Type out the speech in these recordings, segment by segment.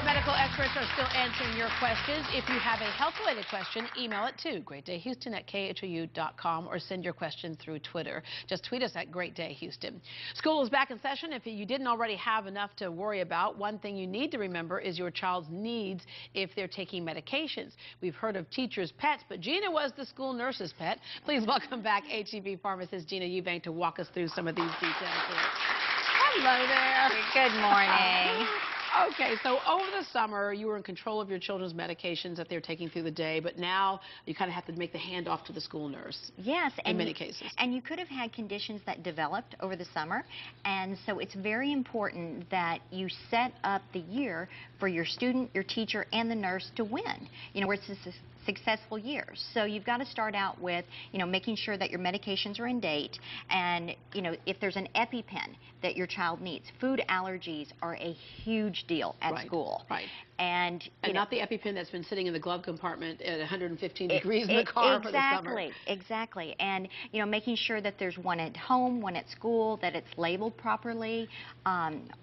medical experts are still answering your questions. If you have a health-related question, email it to greatdayhouston@khou.com or send your question through Twitter. Just tweet us at greatdayhouston. School is back in session. If you didn't already have enough to worry about, one thing you need to remember is your child's needs if they're taking medications. We've heard of teachers' pets, but Gina was the school nurse's pet. Please welcome back HEB pharmacist Gina Eubank to walk us through some of these details here. Hello there. Good morning. Okay, so over the summer, you were in control of your children's medications that they're taking through the day, but now you kind of have to make the handoff to the school nurse. Yes. In many cases. And you could have had conditions that developed over the summer, and so it's very important that you set up the year for your student, your teacher, and the nurse to win. You know, where it's a successful year. So you've got to start out with, making sure that your medications are in date, and, if there's an EpiPen that your child needs. Food allergies are a huge deal at school. Right. And not the EpiPen that's been sitting in the glove compartment at 115 degrees in the car for the summer. Exactly. And, making sure that there's one at home, one at school, that it's labeled properly.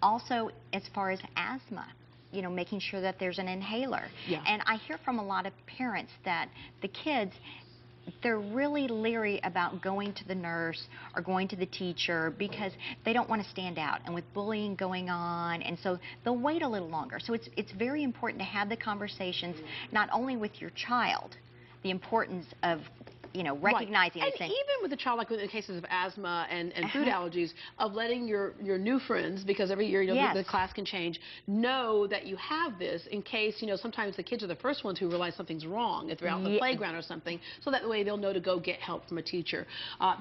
Also, as far as asthma, making sure that there's an inhaler. Yeah. And I hear from a lot of parents that the kids, they're really leery about going to the nurse or going to the teacher because they don't want to stand out, and with bullying going on, and so they'll wait a little longer. So it's very important to have the conversations not only with your child, the importance of recognizing and these things. Even with a child, like in cases of asthma and food allergies, of letting your new friends, because every year the class can change, know that you have this in case, sometimes the kids are the first ones who realize something's wrong if they're out in the playground or something, so that way they'll know to go get help from a teacher.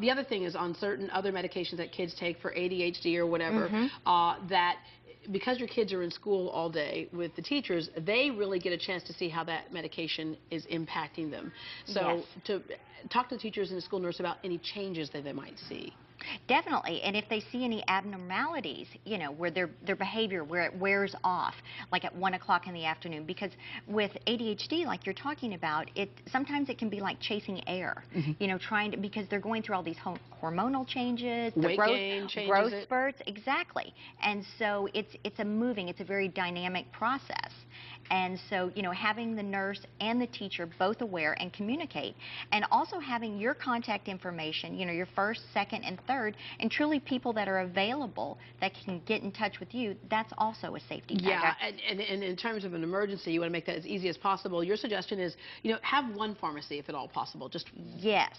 The other thing is on certain other medications that kids take for ADHD or whatever, that because your kids are in school all day with the teachers, they really get a chance to see how that medication is impacting them. So to talk to the teachers and the school nurse about any changes that they might see. Definitely, and if they see any abnormalities, where their behavior, where it wears off, like at 1 o'clock in the afternoon, because with ADHD, like you're talking about, sometimes it can be like chasing air, because they're going through all these hormonal changes, the growth spurts, exactly, and so it's a very dynamic process. And so, having the nurse and the teacher both aware and communicate, and also having your contact information, your first, second, and third, and truly people that are available that can get in touch with you, that's also a safety factor. Yeah, and in terms of an emergency, you want to make that as easy as possible. Your suggestion is, have one pharmacy if at all possible. Yes.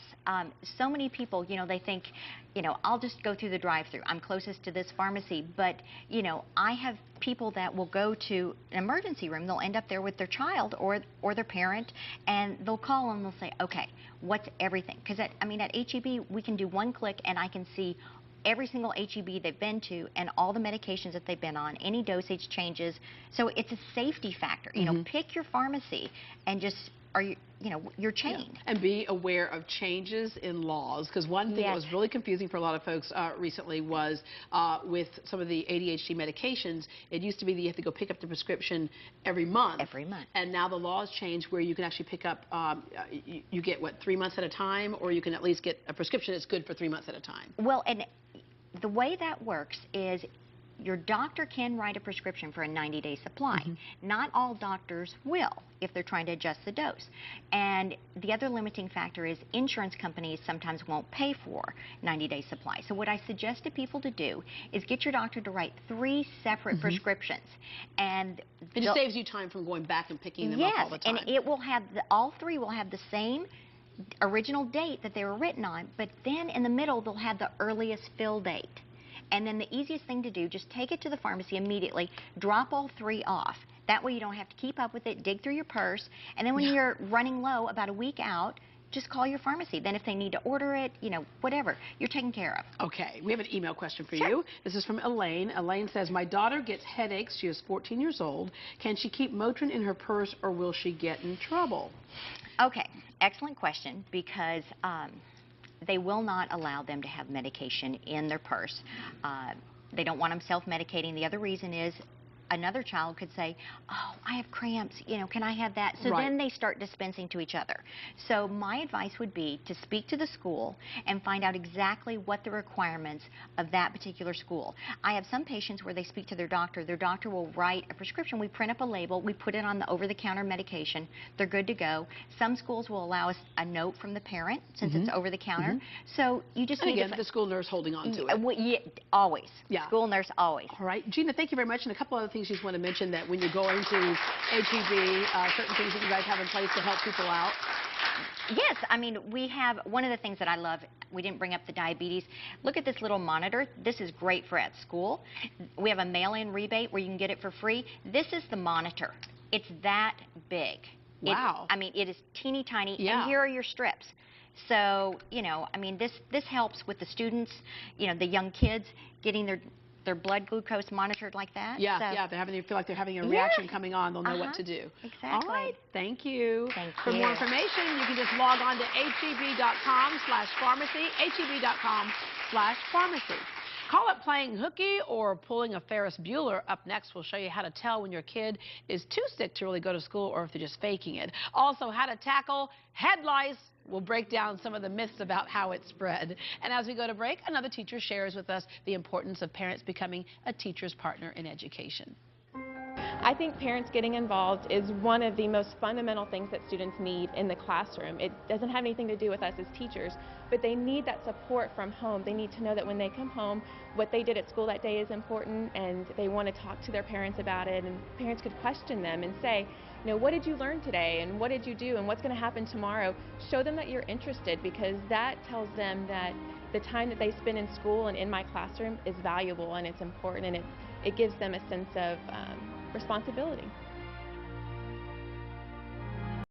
So many people, they think, I'll just go through the drive-thru. I'm closest to this pharmacy, but, I have people that will go to an emergency room. They'll end up there with their child or their parent, and they'll call and they'll say, okay, what's everything? Because at HEB, we can do one click and I can see every single HEB they've been to and all the medications that they've been on, any dosage changes. So it's a safety factor. Pick your pharmacy and just you're chained. Yeah. And be aware of changes in laws, because one thing that was really confusing for a lot of folks recently was with some of the ADHD medications, it used to be that you have to go pick up the prescription every month. And now the laws change where you can actually pick up, you get, 3 months at a time, or you can at least get a prescription that's good for 3 months at a time. Well, and the way that works is your doctor can write a prescription for a 90-day supply. Not all doctors will if they're trying to adjust the dose. And the other limiting factor is insurance companies sometimes won't pay for 90-day supply. So what I suggest to people to do is get your doctor to write 3 separate prescriptions. And it just saves you time from going back and picking them up all the time. And it will have, all 3 will have the same original date that they were written on, but then in the middle they'll have the earliest fill date. And then the easiest thing to do, just take it to the pharmacy immediately, drop all 3 off. That way you don't have to keep up with it, dig through your purse, and then when you're running low about a week out, just call your pharmacy. Then if they need to order it, whatever, you're taken care of. Okay, we have an email question for you. This is from Elaine. Elaine says, my daughter gets headaches. She is 14 years old. Can she keep Motrin in her purse, or will she get in trouble? Okay, excellent question, because they will not allow them to have medication in their purse. They don't want them self-medicating. The other reason is another child could say, oh, I have cramps, you know, can I have that? So Right. then they start dispensing to each other. So my advice would be to speak to the school and find out exactly what the requirements of that particular school. I have some patients where they speak to their doctor. Their doctor will write a prescription. We print up a label. We put it on the over-the-counter medication. They're good to go. Some schools will allow us a note from the parent since it's over-the-counter. So you just need again, the school nurse holding on to it. Yeah, always. Yeah. School nurse always. All right. Gina, thank you very much. And a couple other things you just want to mention, that when you're going to HEB, certain things that you guys have in place to help people out. Yes, I mean, we have, one of the things that I love, we didn't bring up the diabetes. Look at this little monitor. This is great for at school. We have a mail-in rebate where you can get it for free. This is the monitor. It's that big. Wow. I mean, it is teeny tiny, Yeah. and here are your strips. So, you know, I mean, this helps with the students, you know, the young kids getting their blood glucose monitored like that. Yeah, so, yeah, they feel like they're having a reaction coming on. They'll know what to do. Exactly. All right, thank you. Thank For you. more information, you can just log on to heb.com/pharmacy, heb.com/pharmacy. Call it playing hooky or pulling a Ferris Bueller. Up next, we'll show you how to tell when your kid is too sick to really go to school or if they're just faking it. Also, how to tackle head lice. We'll break down some of the myths about how it's spread. And as we go to break, another teacher shares with us the importance of parents becoming a teacher's partner in education. I think parents getting involved is one of the most fundamental things that students need in the classroom. It doesn't have anything to do with us as teachers, but they need that support from home. They need to know that when they come home, what they did at school that day is important, and they want to talk to their parents about it, and parents could question them and say, you know, what did you learn today, and what did you do, and what's going to happen tomorrow? Show them that you're interested, because that tells them that the time that they spend in school and in my classroom is valuable and it's important, and it gives them a sense of responsibility.